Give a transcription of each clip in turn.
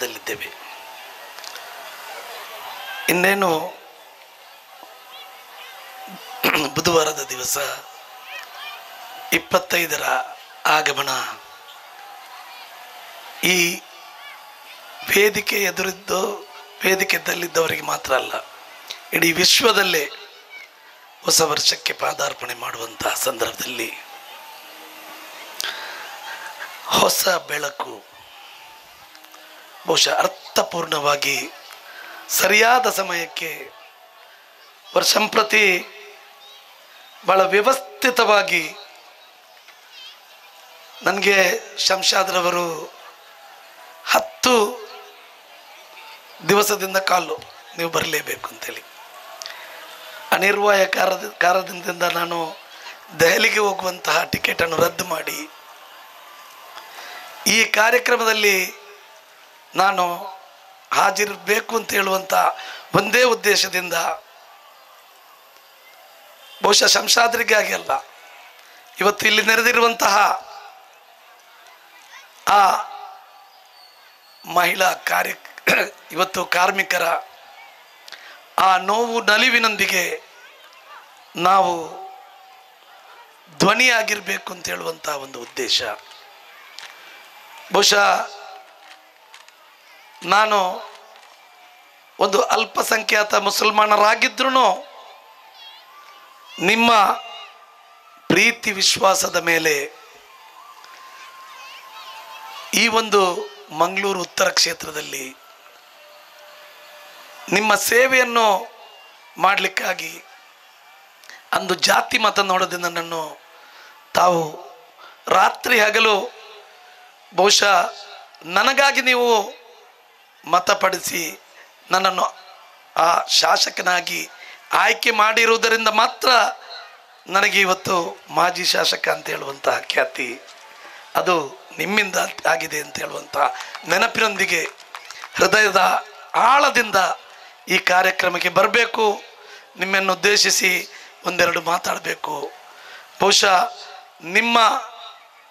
ದಲ್ಲಿದ್ದೇವೆ. ಇನ್ನೇನು ಬುಧವಾರದ ದಿವಸ 25ರ ಆಗಮನ ಈ ವೇದಿಕೆ ಎದುರಿದ್ದು ವೇದಿಕೆಯಲ್ಲಿದ್ದವರಿಗೆ ಮಾತ್ರ ಅಲ್ಲ, ಇಡೀ ವಿಶ್ವದಲ್ಲೇ ಹೊಸ ವರ್ಷಕ್ಕೆ ಪಾದಾರ್ಪಣೆ ಮಾಡುವಂತಹ ಸಂದರ್ಭದಲ್ಲಿ ಹೊಸ ಬೆಳಕು ಬಹುಶಃ ಅರ್ಥಪೂರ್ಣವಾಗಿ ಸರಿಯಾದ ಸಮಯಕ್ಕೆ ವರ್ಷಂಪ್ರತಿ ಬಹಳ ವ್ಯವಸ್ಥಿತವಾಗಿ ನನಗೆ ಶಂಷಾದ್ರವರು 10 ದಿವಸದಿಂದ ಕಾಲು ನೀವು ಬರಲೇಬೇಕು ಅಂತೇಳಿ ಅನಿರ್ವಾಯ ಕಾರಣದಿಂದ ನಾನು ದೆಹಲಿಗೆ ಹೋಗುವಂತಹ ಟಿಕೆಟನ್ನು ರದ್ದು ಮಾಡಿ ಈ ಕಾರ್ಯಕ್ರಮದಲ್ಲಿ ನಾನು ಹಾಜರಿರಬೇಕು ಅಂತ ಹೇಳುವಂಥ ಒಂದೇ ಉದ್ದೇಶದಿಂದ, ಬಹುಶಃ ಶಂಷಾದ್ರಿಗಾಗಿ ಅಲ್ಲ, ಇವತ್ತು ಇಲ್ಲಿ ನೆರೆದಿರುವಂತಹ ಆ ಮಹಿಳಾ ಇವತ್ತು ಕಾರ್ಮಿಕರ ಆ ನೋವು ನಲಿವಿನೊಂದಿಗೆ ನಾವು ಧ್ವನಿಯಾಗಿರಬೇಕು ಅಂತ ಹೇಳುವಂಥ ಒಂದು ಉದ್ದೇಶ. ಬಹುಶಃ ನಾನು ಒಂದು ಅಲ್ಪಸಂಖ್ಯಾತ ಮುಸಲ್ಮಾನರಾಗಿದ್ರೂ ನಿಮ್ಮ ಪ್ರೀತಿ ವಿಶ್ವಾಸದ ಮೇಲೆ ಈ ಒಂದು ಮಂಗಳೂರು ಉತ್ತರ ಕ್ಷೇತ್ರದಲ್ಲಿ ನಿಮ್ಮ ಸೇವೆಯನ್ನು ಮಾಡಲಿಕ್ಕಾಗಿ ಅಂದು ಜಾತಿ ಮತ ನೋಡದೆ ನನ್ನನ್ನು ತಾವು ರಾತ್ರಿ ಹಗಲು ಬಹುಶಃ ನನಗಾಗಿ ನೀವು ಮತಪಡಿಸಿ ನನ್ನನ್ನು ಆ ಶಾಸಕನಾಗಿ ಆಯ್ಕೆ ಮಾಡಿರುವುದರಿಂದ ಮಾತ್ರ ನನಗೆ ಇವತ್ತು ಮಾಜಿ ಶಾಸಕ ಅಂತ ಹೇಳುವಂತಹ ಖ್ಯಾತಿ ಅದು ನಿಮ್ಮಿಂದ ಆಗಿದೆ ಅಂತ ಹೇಳುವಂಥ ನೆನಪಿನೊಂದಿಗೆ ಹೃದಯದ ಆಳದಿಂದ ಈ ಕಾರ್ಯಕ್ರಮಕ್ಕೆ ಬರಬೇಕು, ನಿಮ್ಮನ್ನು ಉದ್ದೇಶಿಸಿ ಒಂದೆರಡು ಮಾತಾಡಬೇಕು. ಬಹುಶಃ ನಿಮ್ಮ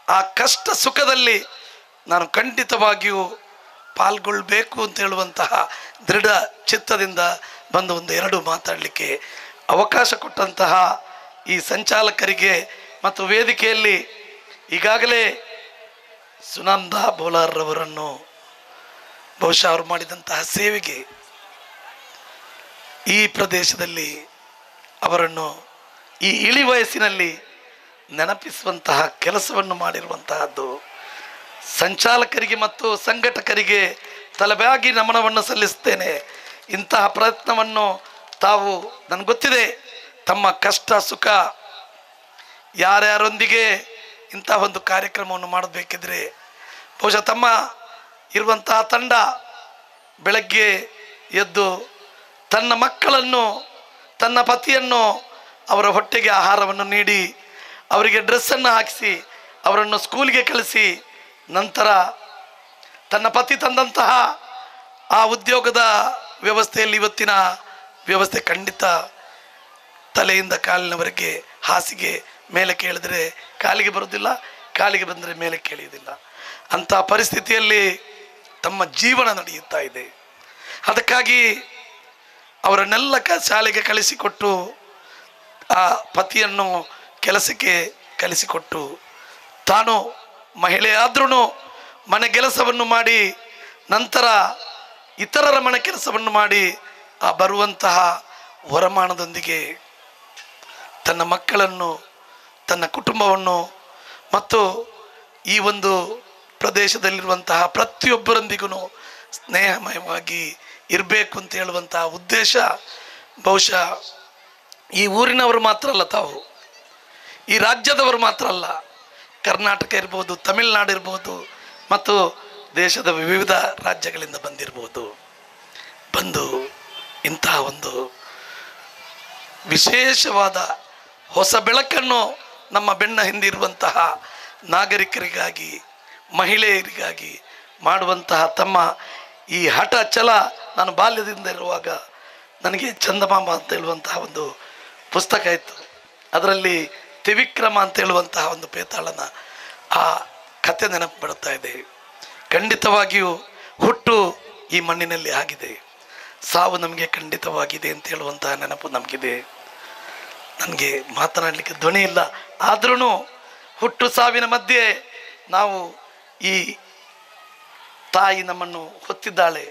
ಆ ಕಷ್ಟ ಸುಖದಲ್ಲಿ ನಾನು ಖಂಡಿತವಾಗಿಯೂ ಪಾಲ್ಗೊಳ್ಳಬೇಕು ಅಂತ ಹೇಳುವಂತಹ ದೃಢ ಚಿತ್ತದಿಂದ ಬಂದು ಒಂದೆರಡು ಮಾತಾಡಲಿಕ್ಕೆ ಅವಕಾಶ ಕೊಟ್ಟಂತಹ ಈ ಸಂಚಾಲಕರಿಗೆ ಮತ್ತು ವೇದಿಕೆಯಲ್ಲಿ ಈಗಾಗಲೇ ಸುನಂದ ಬೋಲಾರ್ರವರನ್ನು ಬಹುಶಃ ಅವರು ಮಾಡಿದಂತಹ ಸೇವೆಗೆ ಈ ಪ್ರದೇಶದಲ್ಲಿ ಅವರನ್ನು ಈ ಇಳಿ ವಯಸ್ಸಿನಲ್ಲಿ ನೆನಪಿಸುವಂತಹ ಕೆಲಸವನ್ನು ಮಾಡಿರುವಂತಹದ್ದು ಸಂಚಾಲಕರಿಗೆ ಮತ್ತು ಸಂಘಟಕರಿಗೆ ತಲೆಬಾಗಿ ನಮನವನ್ನು ಸಲ್ಲಿಸುತ್ತೇನೆ. ಇಂತಹ ಪ್ರಯತ್ನವನ್ನು ತಾವು ನನಗೆ ಗೊತ್ತಿದೆ, ತಮ್ಮ ಕಷ್ಟ ಸುಖ ಯಾರ್ಯಾರೊಂದಿಗೆ ಇಂತಹ ಒಂದು ಕಾರ್ಯಕ್ರಮವನ್ನು ಮಾಡಬೇಕಿದ್ರೆ ಬಹುಶಃ ತಮ್ಮ ಇರುವಂತಹ ತಂಡ ಬೆಳಗ್ಗೆ ಎದ್ದು ತನ್ನ ಮಕ್ಕಳನ್ನು ತನ್ನ ಪತಿಯನ್ನು ಅವರ ಹೊಟ್ಟೆಗೆ ಆಹಾರವನ್ನು ನೀಡಿ ಅವರಿಗೆ ಡ್ರೆಸ್ಸನ್ನು ಹಾಕಿಸಿ ಅವರನ್ನು ಸ್ಕೂಲಿಗೆ ಕಳಿಸಿ ನಂತರ ತನ್ನ ಪತಿ ತಂದಂತಹ ಆ ಉದ್ಯೋಗದ ವ್ಯವಸ್ಥೆಯಲ್ಲಿ ಇವತ್ತಿನ ವ್ಯವಸ್ಥೆ ಖಂಡಿತ ತಲೆಯಿಂದ ಕಾಲಿನವರೆಗೆ ಹಾಸಿಗೆ ಮೇಲೆ ಕೇಳಿದರೆ ಕಾಲಿಗೆ ಬರೋದಿಲ್ಲ, ಕಾಲಿಗೆ ಬಂದರೆ ಮೇಲೆ ಕೇಳಿಯೋದಿಲ್ಲ. ಅಂಥ ಪರಿಸ್ಥಿತಿಯಲ್ಲಿ ತಮ್ಮ ಜೀವನ ನಡೆಯುತ್ತಾ ಇದೆ. ಅದಕ್ಕಾಗಿ ಅವರನ್ನೆಲ್ಲ ಶಾಲೆಗೆ ಕಳಿಸಿಕೊಟ್ಟು ಆ ಪತಿಯನ್ನು ಕೆಲಸಕ್ಕೆ ಕಳಿಸಿಕೊಟ್ಟು ತಾನು ಮಹಿಳೆಯಾದ್ರೂ ಮನೆ ಕೆಲಸವನ್ನು ಮಾಡಿ ನಂತರ ಇತರರ ಮನೆ ಕೆಲಸವನ್ನು ಮಾಡಿ ಆ ಬರುವಂತಹ ವರಮಾನದೊಂದಿಗೆ ತನ್ನ ಮಕ್ಕಳನ್ನು ತನ್ನ ಕುಟುಂಬವನ್ನು ಮತ್ತು ಈ ಒಂದು ಪ್ರದೇಶದಲ್ಲಿರುವಂತಹ ಪ್ರತಿಯೊಬ್ಬರೊಂದಿಗೂ ಸ್ನೇಹಮಯವಾಗಿ ಇರಬೇಕು ಅಂತ ಹೇಳುವಂತಹ ಉದ್ದೇಶ ಬಹುಶಃ ಈ ಊರಿನವರು ಮಾತ್ರ ಅಲ್ಲ, ತಾವು ಈ ರಾಜ್ಯದವರು ಮಾತ್ರ ಅಲ್ಲ, ಕರ್ನಾಟಕ ಇರ್ಬೋದು, ತಮಿಳುನಾಡು ಇರ್ಬೋದು ಮತ್ತು ದೇಶದ ವಿವಿಧ ರಾಜ್ಯಗಳಿಂದ ಬಂದಿರ್ಬೋದು, ಬಂದು ಇಂತಹ ಒಂದು ವಿಶೇಷವಾದ ಹೊಸ ಬೆಳಕನ್ನು ನಮ್ಮ ಬೆನ್ನ ಹಿಂದಿರುವಂತಹ ನಾಗರಿಕರಿಗಾಗಿ ಮಹಿಳೆಯರಿಗಾಗಿ ಮಾಡುವಂತಹ ತಮ್ಮ ಈ ಹಠ ಛಲ. ನಾನು ಬಾಲ್ಯದಿಂದ ಇರುವಾಗ ನನಗೆ ಚಂದಮಾಮ ಅಂತ ಹೇಳುವಂತಹ ಒಂದು ಪುಸ್ತಕ ಇತ್ತು, ಅದರಲ್ಲಿ ತ್ರಿವಿಕ್ರಮ ಅಂತ ಹೇಳುವಂತಹ ಒಂದು ಪೇತಾಳನ ಆ ಕಥೆ ನೆನಪು ಬರುತ್ತಾ ಇದೆ. ಖಂಡಿತವಾಗಿಯೂ ಹುಟ್ಟು ಈ ಮಣ್ಣಿನಲ್ಲಿ ಆಗಿದೆ, ಸಾವು ನಮಗೆ ಖಂಡಿತವಾಗಿದೆ ಅಂತ ಹೇಳುವಂತಹ ನೆನಪು ನಮಗಿದೆ. ನನಗೆ ಮಾತನಾಡಲಿಕ್ಕೆ ಧ್ವನಿ ಇಲ್ಲ, ಆದ್ರೂ ಹುಟ್ಟು ಸಾವಿನ ಮಧ್ಯೆ ನಾವು ಈ ತಾಯಿ ನಮ್ಮನ್ನು ಹೊತ್ತಿದ್ದಾಳೆ.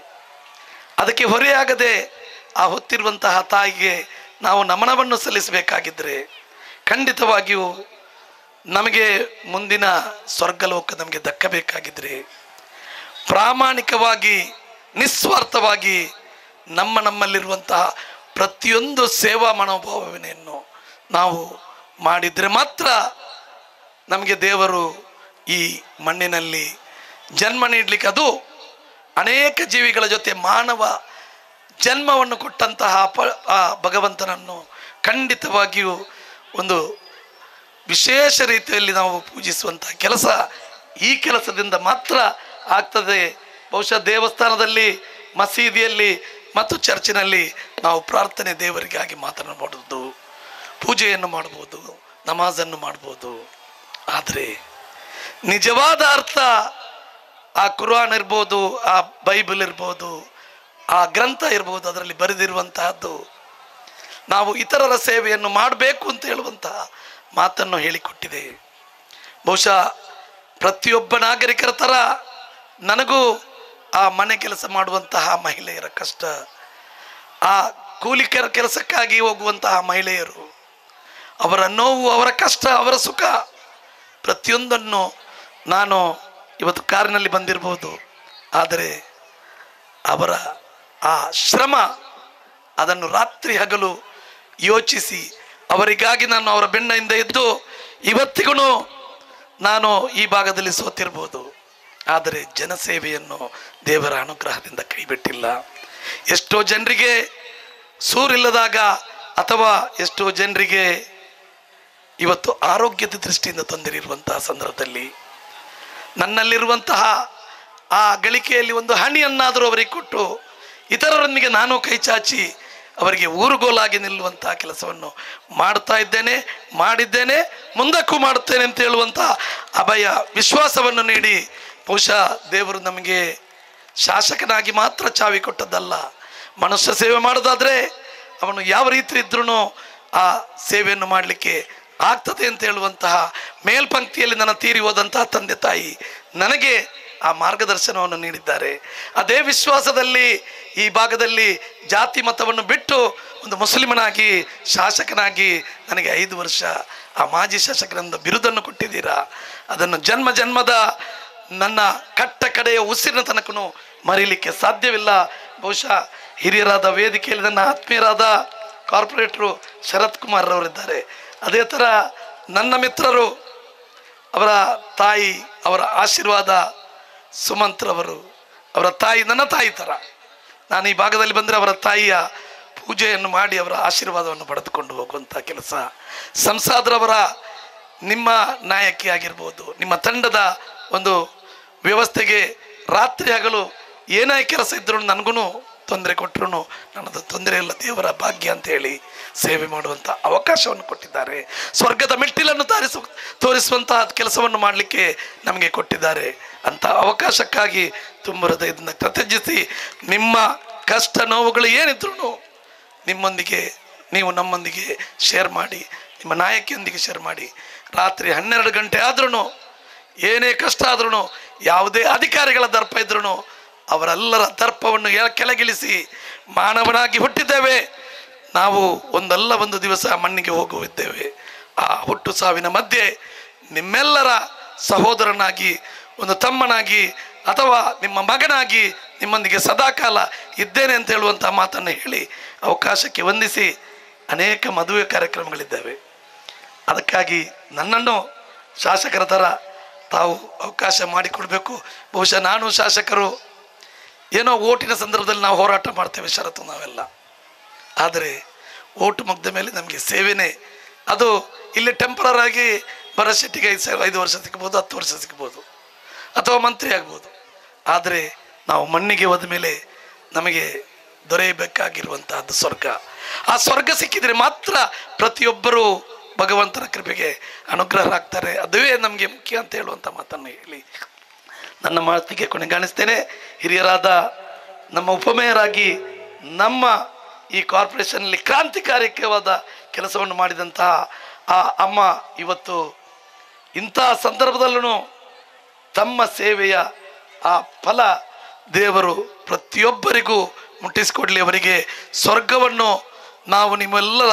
ಅದಕ್ಕೆ ಹೊರೆಯಾಗದೆ ಆ ಹೊತ್ತಿರುವಂತಹ ತಾಯಿಗೆ ನಾವು ನಮನವನ್ನು ಸಲ್ಲಿಸಬೇಕಾಗಿದ್ದರೆ ಖಂಡಿತವಾಗಿಯೂ ನಮಗೆ ಮುಂದಿನ ಸ್ವರ್ಗಲೋಕ ನಮಗೆ ದಕ್ಕಬೇಕಾಗಿದ್ದರೆ ಪ್ರಾಮಾಣಿಕವಾಗಿ ನಿಸ್ವಾರ್ಥವಾಗಿ ನಮ್ಮಲ್ಲಿರುವಂತಹ ಪ್ರತಿಯೊಂದು ಸೇವಾ ಮನೋಭಾವನೆಯನ್ನು ನಾವು ಮಾಡಿದರೆ ಮಾತ್ರ ನಮಗೆ ದೇವರು ಈ ಮಣ್ಣಿನಲ್ಲಿ ಜನ್ಮ ನೀಡಲಿಕ್ಕೆ, ಅದು ಅನೇಕ ಜೀವಿಗಳ ಜೊತೆ ಮಾನವ ಜನ್ಮವನ್ನು ಕೊಟ್ಟಂತಹ ಭಗವಂತನನ್ನು ಖಂಡಿತವಾಗಿಯೂ ಒಂದು ವಿಶೇಷ ರೀತಿಯಲ್ಲಿ ನಾವು ಪೂಜಿಸುವಂತಹ ಕೆಲಸ ಈ ಕೆಲಸದಿಂದ ಮಾತ್ರ ಆಗ್ತದೆ. ಬಹುಶಃ ದೇವಸ್ಥಾನದಲ್ಲಿ, ಮಸೀದಿಯಲ್ಲಿ ಮತ್ತು ಚರ್ಚಿನಲ್ಲಿ ನಾವು ಪ್ರಾರ್ಥನೆ ದೇವರಿಗಾಗಿ ಮಾತನಾಡಬಹುದು, ಪೂಜೆಯನ್ನು ಮಾಡ್ಬೋದು, ನಮಾಜನ್ನು ಮಾಡ್ಬೋದು. ಆದರೆ ನಿಜವಾದ ಅರ್ಥ ಆ ಕುರಾನ್ ಇರ್ಬೋದು, ಆ ಬೈಬಲ್ ಇರ್ಬೋದು, ಆ ಗ್ರಂಥ ಇರ್ಬೋದು, ಅದರಲ್ಲಿ ಬರೆದಿರುವಂತಹದ್ದು ನಾವು ಇತರರ ಸೇವೆಯನ್ನು ಮಾಡಬೇಕು ಅಂತ ಹೇಳುವಂತಹ ಮಾತನ್ನು ಹೇಳಿಕೊಟ್ಟಿದೆ. ಬಹುಶಃ ಪ್ರತಿಯೊಬ್ಬ ನಾಗರಿಕರ ಥರ ನನಗೂ ಆ ಮನೆ ಕೆಲಸ ಮಾಡುವಂತಹ ಮಹಿಳೆಯರ ಕಷ್ಟ, ಆ ಕೂಲಿಕರ ಕೆಲಸಕ್ಕಾಗಿ ಹೋಗುವಂತಹ ಮಹಿಳೆಯರು, ಅವರ ನೋವು, ಅವರ ಕಷ್ಟ, ಅವರ ಸುಖ ಪ್ರತಿಯೊಂದನ್ನು ನಾನು ಇವತ್ತು ಕಾರಿನಲ್ಲಿ ಬಂದಿರ್ಬೋದು, ಆದರೆ ಅವರ ಆ ಶ್ರಮ ಅದನ್ನು ರಾತ್ರಿ ಹಗಲು ಯೋಚಿಸಿ ಅವರಿಗಾಗಿ ನಾನು ಅವರ ಬೆನ್ನಿಂದ ಎದ್ದು ಇವತ್ತಿಗೂ ನಾನು ಈ ಭಾಗದಲ್ಲಿ ಸೋತಿರ್ಬೋದು, ಆದರೆ ಜನಸೇವೆಯನ್ನು ದೇವರ ಅನುಗ್ರಹದಿಂದ ಕೈಬಿಟ್ಟಿಲ್ಲ. ಎಷ್ಟೋ ಜನರಿಗೆ ಸೂರಿಲ್ಲದಾಗ ಅಥವಾ ಎಷ್ಟೋ ಜನರಿಗೆ ಇವತ್ತು ಆರೋಗ್ಯದ ದೃಷ್ಟಿಯಿಂದ ತೊಂದರೆ ಇರುವಂತಹ ಸಂದರ್ಭದಲ್ಲಿ ನನ್ನಲ್ಲಿರುವಂತಹ ಆ ಗಳಿಕೆಯಲ್ಲಿ ಒಂದು ಹಣಿಯನ್ನಾದರೂ ಅವರಿಗೆ ಕೊಟ್ಟು ಇತರರೊಂದಿಗೆ ನಾನು ಕೈ ಚಾಚಿ ಅವರಿಗೆ ಊರುಗೋಲಾಗಿ ನಿಲ್ಲುವಂತಹ ಕೆಲಸವನ್ನು ಮಾಡ್ತಾ ಇದ್ದೇನೆ, ಮಾಡಿದ್ದೇನೆ, ಮುಂದಕ್ಕೂ ಮಾಡುತ್ತೇನೆ ಅಂತ ಹೇಳುವಂತಹ ಅಭಯ ವಿಶ್ವಾಸವನ್ನು ನೀಡಿ ಬಹುಶಃ ದೇವರು ನಮಗೆ ಶಾಸಕನಾಗಿ ಮಾತ್ರ ಚಾವಿ ಕೊಟ್ಟದ್ದಲ್ಲ, ಮನುಷ್ಯ ಸೇವೆ ಮಾಡೋದಾದರೆ ಅವನು ಯಾವ ರೀತಿ ಇದ್ರೂ ಆ ಸೇವೆಯನ್ನು ಮಾಡಲಿಕ್ಕೆ ಆಗ್ತದೆ ಅಂತ ಹೇಳುವಂತಹ ಮೇಲ್ಪಂಕ್ತಿಯಲ್ಲಿ ನನ್ನ ತೀರಿ ಹೋದಂತಹ ತಂದೆ ತಾಯಿ ನನಗೆ ಆ ಮಾರ್ಗದರ್ಶನವನ್ನು ನೀಡಿದ್ದಾರೆ. ಅದೇ ವಿಶ್ವಾಸದಲ್ಲಿ ಈ ಭಾಗದಲ್ಲಿ ಜಾತಿ ಮತವನ್ನು ಬಿಟ್ಟು ಒಂದು ಮುಸ್ಲಿಮನಾಗಿ ಶಾಸಕನಾಗಿ ನನಗೆ 5 ವರ್ಷ ಆ ಮಾಜಿ ಶಾಸಕರಿಂದ ಬಿರುದನ್ನು ಕೊಟ್ಟಿದ್ದೀರಾ. ಅದನ್ನು ಜನ್ಮ ಜನ್ಮದ ನನ್ನ ಕಟ್ಟ ಕಡೆಯ ಉಸಿರಿನ ತನಕನೂ ಮರೀಲಿಕ್ಕೆ ಸಾಧ್ಯವಿಲ್ಲ. ಬಹುಶಃ ಹಿರಿಯರಾದ ವೇದಿಕೆಯಲ್ಲಿ ನನ್ನ ಆತ್ಮೀಯರಾದ ಕಾರ್ಪೊರೇಟರು ಶರತ್ ಕುಮಾರ್ ಅವರಿದ್ದಾರೆ. ಅದೇ ಥರ ನನ್ನ ಮಿತ್ರರು, ಅವರ ತಾಯಿ, ಅವರ ಆಶೀರ್ವಾದ ಸುಮಂತ್ರವರು, ಅವರ ತಾಯಿ ನನ್ನ ತಾಯಿ ಥರ. ನಾನು ಈ ಭಾಗದಲ್ಲಿ ಬಂದರೆ ಅವರ ತಾಯಿಯ ಪೂಜೆಯನ್ನು ಮಾಡಿ ಅವರ ಆಶೀರ್ವಾದವನ್ನು ಪಡೆದುಕೊಂಡು ಹೋಗುವಂಥ ಕೆಲಸ. ಸಂಸಾದ್ರವರ ನಿಮ್ಮ ನಾಯಕಿ ಆಗಿರ್ಬೋದು, ನಿಮ್ಮ ತಂಡದ ಒಂದು ವ್ಯವಸ್ಥೆಗೆ ರಾತ್ರಿ ಹಗಲು ಏನೇ ಕೆಲಸ ಇದ್ರೂ ನನಗೂ ತೊಂದರೆ ಕೊಟ್ಟರು ನನ್ನದು ತೊಂದರೆ ಇಲ್ಲ, ದೇವರ ಭಾಗ್ಯ ಅಂತ ಹೇಳಿ ಸೇವೆ ಮಾಡುವಂಥ ಅವಕಾಶವನ್ನು ಕೊಟ್ಟಿದ್ದಾರೆ. ಸ್ವರ್ಗದ ಮೆಟ್ಟಿಲನ್ನು ತೋರಿಸುವಂತಹ ಕೆಲಸವನ್ನು ಮಾಡಲಿಕ್ಕೆ ನಮಗೆ ಕೊಟ್ಟಿದ್ದಾರೆ. ಅಂಥ ಅವಕಾಶಕ್ಕಾಗಿ ತುಂಬ ಹೃದಯದಿಂದ ಕೃತಜ್ಞಿಸಿ, ನಿಮ್ಮ ಕಷ್ಟ ನೋವುಗಳು ಏನಿದ್ರು ನಿಮ್ಮೊಂದಿಗೆ, ನೀವು ನಮ್ಮೊಂದಿಗೆ ಶೇರ್ ಮಾಡಿ, ನಿಮ್ಮ ನಾಯಕಿಯೊಂದಿಗೆ ಶೇರ್ ಮಾಡಿ. ರಾತ್ರಿ 12 ಗಂಟೆ ಆದ್ರೂ, ಏನೇ ಕಷ್ಟ ಆದ್ರೂ, ಯಾವುದೇ ಅಧಿಕಾರಿಗಳ ದರ್ಪ ಇದ್ರೂ ಅವರೆಲ್ಲರ ದರ್ಪವನ್ನು ಕೆಳಗಿಳಿಸಿ ಮಾನವನಾಗಿ ಹುಟ್ಟಿದ್ದೇವೆ ನಾವು, ಒಂದಲ್ಲ ಒಂದು ದಿವಸ ಮಣ್ಣಿಗೆ ಹೋಗುತ್ತಿದ್ದೇವೆ. ಆ ಹುಟ್ಟು ಸಾವಿನ ಮಧ್ಯೆ ನಿಮ್ಮೆಲ್ಲರ ಸಹೋದರನಾಗಿ, ಒಂದು ತಮ್ಮನಾಗಿ ಅಥವಾ ನಿಮ್ಮ ಮಗನಾಗಿ ನಿಮ್ಮೊಂದಿಗೆ ಸದಾಕಾಲ ಇದ್ದೇನೆ ಅಂತ ಹೇಳುವಂಥ ಮಾತನ್ನು ಹೇಳಿ ಅವಕಾಶಕ್ಕೆ ವಂದಿಸಿ, ಅನೇಕ ಮದುವೆ ಕಾರ್ಯಕ್ರಮಗಳಿದ್ದಾವೆ. ಅದಕ್ಕಾಗಿ ನನ್ನನ್ನು ಶಾಸಕರ ಥರ ತಾವು ಅವಕಾಶ ಮಾಡಿಕೊಡ್ಬೇಕು. ಬಹುಶಃ ನಾನು ಶಾಸಕರು ಏನೋ ಓಟಿನ ಸಂದರ್ಭದಲ್ಲಿ ನಾವು ಹೋರಾಟ ಮಾಡ್ತೇವೆ ಷರತ್ತು ನಾವೆಲ್ಲ, ಆದರೆ ಓಟು ಮುಗ್ದ ಮೇಲೆ ನಮಗೆ ಸೇವೆನೇ ಅದು. ಇಲ್ಲಿ ಟೆಂಪರರ್ ಆಗಿ ಭರಶೆಟ್ಟಿಗೆ 5 ವರ್ಷ ಸಿಗ್ಬೋದು, 10 ವರ್ಷ ಸಿಗ್ಬೋದು, ಅಥವಾ ಮಂತ್ರಿ ಆಗ್ಬೋದು. ಆದರೆ ನಾವು ಮಣ್ಣಿಗೆ ಹೋದ ಮೇಲೆ ನಮಗೆ ದೊರೆಯಬೇಕಾಗಿರುವಂತಹದ್ದು ಸ್ವರ್ಗ. ಆ ಸ್ವರ್ಗ ಸಿಕ್ಕಿದರೆ ಮಾತ್ರ ಪ್ರತಿಯೊಬ್ಬರೂ ಭಗವಂತನ ಕೃಪೆಗೆ ಅನುಗ್ರಹರಾಗ್ತಾರೆ. ಅದುವೇ ನಮಗೆ ಮುಖ್ಯ ಅಂತ ಹೇಳುವಂಥ ಮಾತನ್ನು ಹೇಳಿ ನನ್ನ ಮಾತಿಗೆ ಕೊನೆಗಾಣಿಸ್ತೇನೆ. ಹಿರಿಯರಾದ ನಮ್ಮ ಉಪಮೇಯರಾಗಿ ನಮ್ಮ ಈ ಕಾರ್ಪೊರೇಷನ್ನಲ್ಲಿ ಕ್ರಾಂತಿಕಾರಿಕವಾದ ಕೆಲಸವನ್ನು ಮಾಡಿದಂತಹ ಆ ಅಮ್ಮ ಇವತ್ತು ಇಂತಹ ಸಂದರ್ಭದಲ್ಲೂ ತಮ್ಮ ಸೇವೆಯ ಆ ಫಲ ದೇವರು ಪ್ರತಿಯೊಬ್ಬರಿಗೂ ಮುಟ್ಟಿಸಿಕೊಡಲಿ. ಅವರಿಗೆ ಸ್ವರ್ಗವನ್ನು ನಾವು ನಿಮ್ಮೆಲ್ಲರ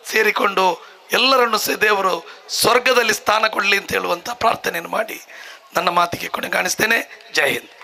ಸೇರಿಕೊಂಡು ಎಲ್ಲರನ್ನು ದೇವರು ಸ್ವರ್ಗದಲ್ಲಿ ಸ್ಥಾನ ಕೊಡಲಿ ಅಂತ ಹೇಳುವಂಥ ಪ್ರಾರ್ಥನೆಯನ್ನು ಮಾಡಿ ನನ್ನ ಮಾತಿಗೆ ಕೊನೆಗಾಣಿಸ್ತೇನೆ. ಜೈ ಹಿಂದ್.